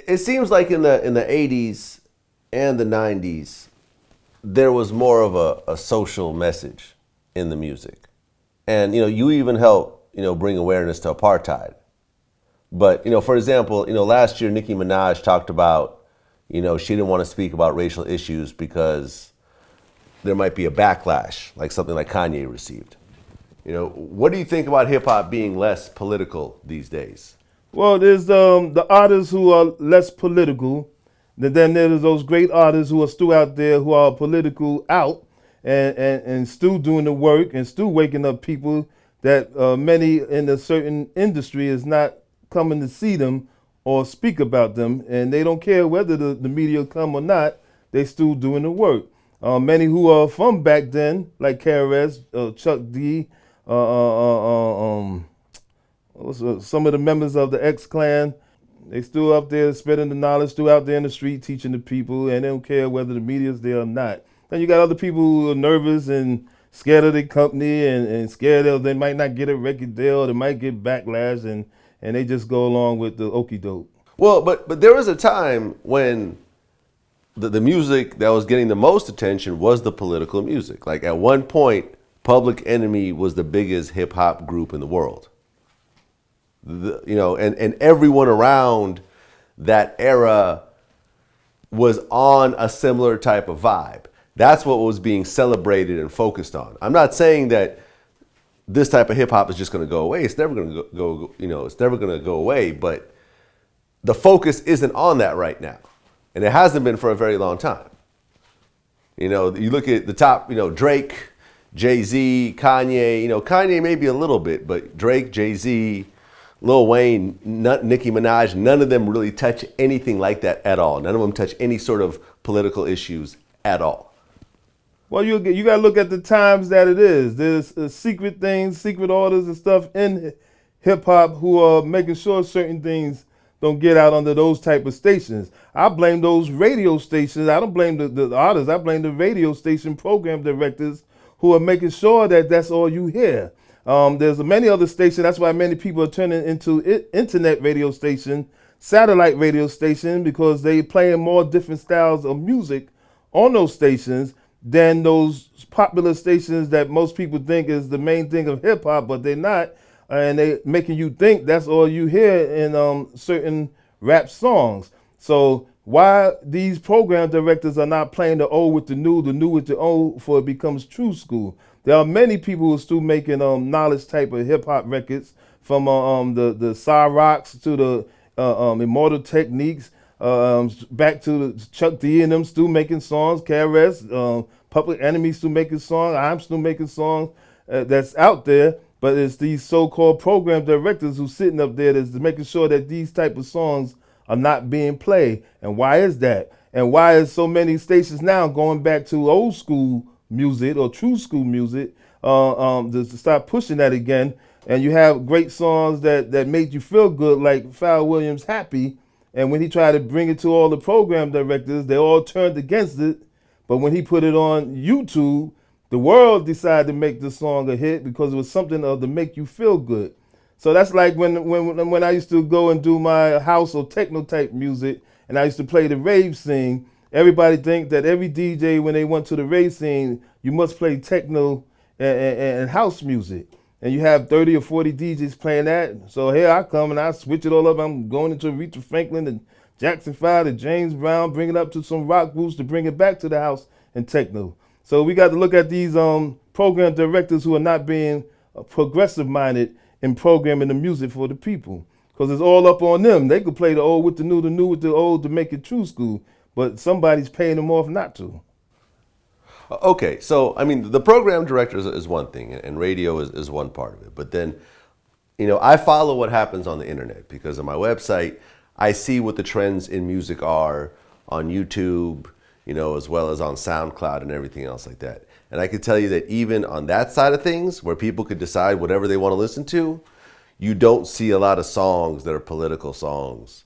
it seems like in the 80s and the 90s, there was more of a social message in the music. And, you even helped, bring awareness to apartheid. But, for example, last year Nicki Minaj talked about, she didn't want to speak about racial issues because there might be a backlash, like something like Kanye received. What do you think about hip hop being less political these days? Well, there's the artists who are less political. Then there's those great artists who are still out there who are political out and still doing the work and still waking up people that many in a certain industry is not coming to see them or speak about them. And they don't care whether the media come or not, they still doing the work. Many who are from back then, like KRS, Chuck D, some of the members of the X Clan, they still up there spreading the knowledge, still out there in the street teaching the people, and they don't care whether the media's there or not. Then you got other people who are nervous and scared of their company and scared of they might not get a record deal, they might get backlash, and they just go along with the okie doke. Well, but there was a time when the music that was getting the most attention was the political music. Like at one point, Public Enemy was the biggest hip hop group in the world. And everyone around that era was on a similar type of vibe. That's what was being celebrated and focused on. I'm not saying that this type of hip hop is just going to go away. It's never going to go. It's never going to go away. But the focus isn't on that right now, and it hasn't been for a very long time. You look at the top. Drake, Jay-Z, Kanye. Kanye maybe a little bit, but Drake, Jay-Z, Lil Wayne, Nicki Minaj, none of them really touch anything like that at all. None of them touch any sort of political issues at all. Well, you got to look at the times that it is. There's secret things, secret orders and stuff in hip-hop who are making sure certain things don't get out under those type of stations. I blame those radio stations. I don't blame the artists. I blame the radio station program directors who are making sure that that's all you hear. There's many other stations. That's why many people are turning into internet radio station, satellite radio station, because they playing more different styles of music on those stations than those popular stations that most people think is the main thing of hip hop, but they're not. And they making you think that's all you hear in certain rap songs. So why these program directors are not playing the old with the new with the old, for it becomes true school. There are many people who are still making knowledge type of hip hop records, from the Cyrox to the Immortal Techniques, back to the Chuck D and them still making songs, KRS, Public Enemy still making songs, I'm still making songs that's out there. But it's these so-called program directors who's sitting up there that's making sure that these type of songs are not being played. And why is that? And why is so many stations now going back to old school music or true school music to start pushing that again? And you have great songs that made you feel good, like Pharrell Williams' Happy. And when he tried to bring it to all the program directors, they all turned against it. But when he put it on YouTube, the world decided to make the song a hit because it was something to make you feel good. So that's like when I used to go and do my house or techno type music, and I used to play the rave scene. Everybody think that every DJ, when they went to the rave scene, you must play techno and house music. And you have 30 or 40 DJs playing that. So here I come and I switch it all up. I'm going into Aretha Franklin and Jackson 5 and James Brown, bring it up to some rock groups to bring it back to the house and techno. So we got to look at these program directors who are not being progressive minded in programming the music for the people, because it's all up on them. They could play the old with the new with the old to make it true school, but somebody's paying them off not to. Okay, so I mean, the program director is one thing, and radio is one part of it. But then, I follow what happens on the internet, because on my website, I see what the trends in music are on YouTube, as well as on SoundCloud and everything else like that. And I can tell you that even on that side of things, where people could decide whatever they want to listen to, you don't see a lot of songs that are political songs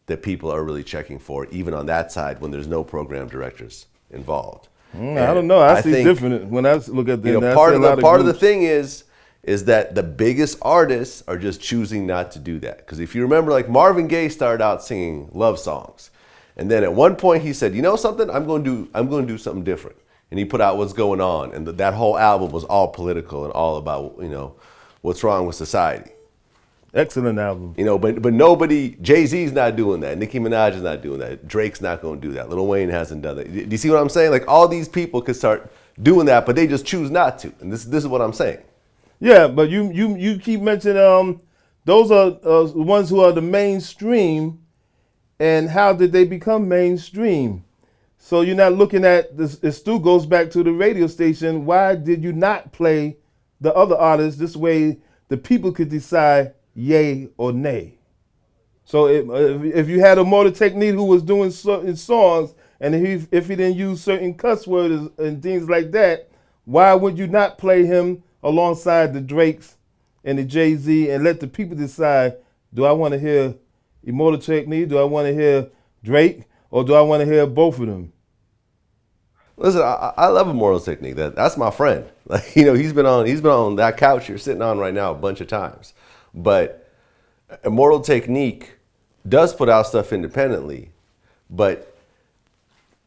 that people are really checking for, even on that side, when there's no program directors involved. I don't know. I see different when I look at the part of the thing is, is that the biggest artists are just choosing not to do that. Because if you remember, like Marvin Gaye started out singing love songs, and then at one point he said, "You know something? I'm going to do something different." And he put out What's Going On, and that whole album was all political and all about, you know, what's wrong with society. Excellent album. You know, but nobody, Jay-Z's not doing that. Nicki Minaj is not doing that. Drake's not going to do that. Lil Wayne hasn't done that. Do you see what I'm saying? Like, all these people could start doing that, but they just choose not to. And this is what I'm saying. Yeah, but you keep mentioning those are the ones who are the mainstream, and how did they become mainstream? So you're not looking at this. It still goes back to the radio station. Why did you not play the other artists? This way the people could decide yay or nay. So if you had a Motor Technique who was doing certain songs, and if he didn't use certain cuss words and things like that, why would you not play him alongside the Drakes and the Jay-Z and let the people decide, do I want to hear Motor Technique, do I want to hear Drake, or do I want to hear both of them? Listen, I love Immortal Technique. That's my friend. Like, you know, he's been on that couch you're sitting on right now a bunch of times. But Immortal Technique does put out stuff independently, but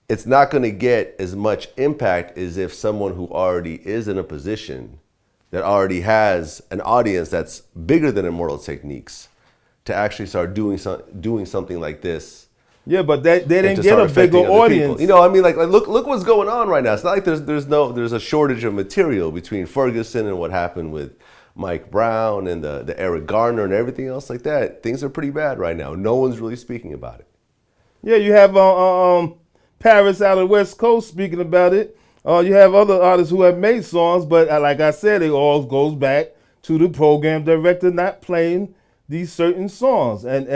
it's not going to get as much impact as if someone who already is in a position that already has an audience that's bigger than Immortal Techniques to actually start doing something like this. Yeah, but they didn't get a bigger audience. You know, I mean, like look what's going on right now. It's not like there's a shortage of material between Ferguson and what happened with Mike Brown and the Eric Garner and everything else like that. Things are pretty bad right now. No one's really speaking about it. Yeah, you have Paris out of the West Coast speaking about it. You have other artists who have made songs, but like I said, it all goes back to the program director not playing these certain songs, and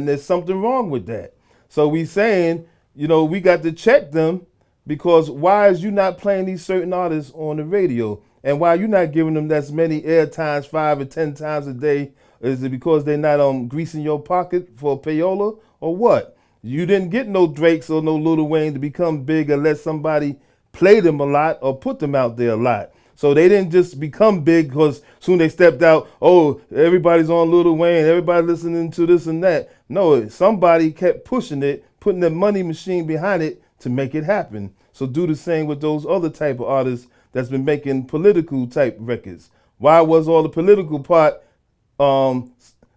there's something wrong with that. So we saying, you know, we got to check them, because why is you not playing these certain artists on the radio? And why you not giving them that many air times 5 or 10 times a day? Is it because they're not greasing your pocket for payola, or what? You didn't get no Drakes or no Lil Wayne to become big unless somebody played them a lot or put them out there a lot. So they didn't just become big because soon they stepped out, oh, everybody's on Lil Wayne, everybody listening to this and that. No, somebody kept pushing it, putting the money machine behind it to make it happen. So do the same with those other type of artists that's been making political type records. Why was all the political part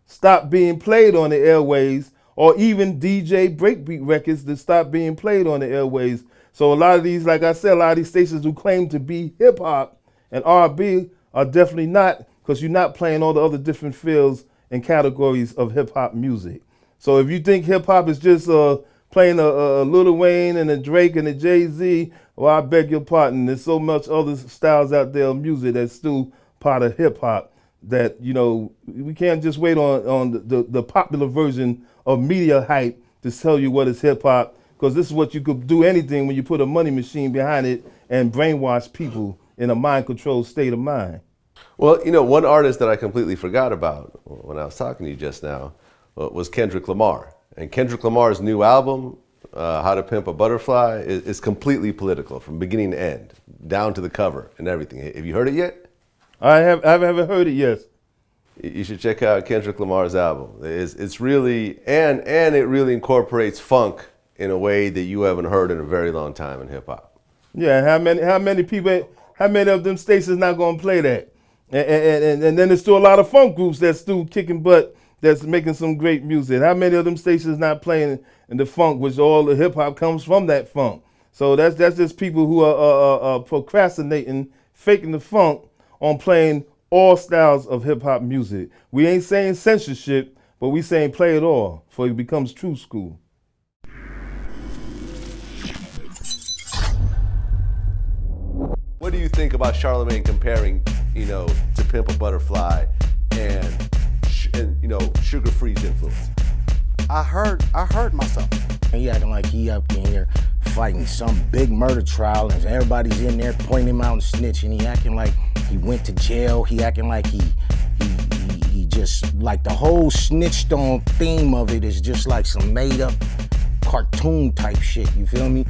stopped being played on the airways, or even DJ breakbeat records that stopped being played on the airways? So a lot of these, like I said, a lot of these stations who claim to be hip hop and R&B are definitely not, because you're not playing all the other different fields and categories of hip hop music. So if you think hip hop is just playing a Lil Wayne and a Drake and a Jay-Z, well, I beg your pardon. There's so much other styles out there of music that's still part of hip hop that, you know, we can't just wait on the popular version of media hype to tell you what is hip hop, because this is what you could do anything when you put a money machine behind it and brainwash people in a mind-controlled state of mind. Well, you know, one artist that I completely forgot about when I was talking to you just now was Kendrick Lamar. And Kendrick Lamar's new album, How to Pimp a Butterfly, is completely political from beginning to end, down to the cover and everything. Have you heard it yet? I haven't heard it yet. You should check out Kendrick Lamar's album. It's really, and it really incorporates funk in a way that you haven't heard in a very long time in hip hop. Yeah, how many of them stations not gonna play that? And then there's still a lot of funk groups that's still kicking butt, that's making some great music. How many of them stations not playing in the funk, which all the hip hop comes from that funk? So that's just people who are procrastinating, faking the funk on playing all styles of hip hop music. We ain't saying censorship, but we saying play it all, for it becomes true school. What do you think about Charlamagne comparing, you know, to Pimp a Butterfly and you know, Sugar Free's influence? I heard myself. He acting like he up in here fighting some big murder trial, and everybody's in there pointing him out and snitching. He acting like he went to jail. He acting like he just, like the whole snitched on theme of it is just like some made up cartoon type shit. You feel me?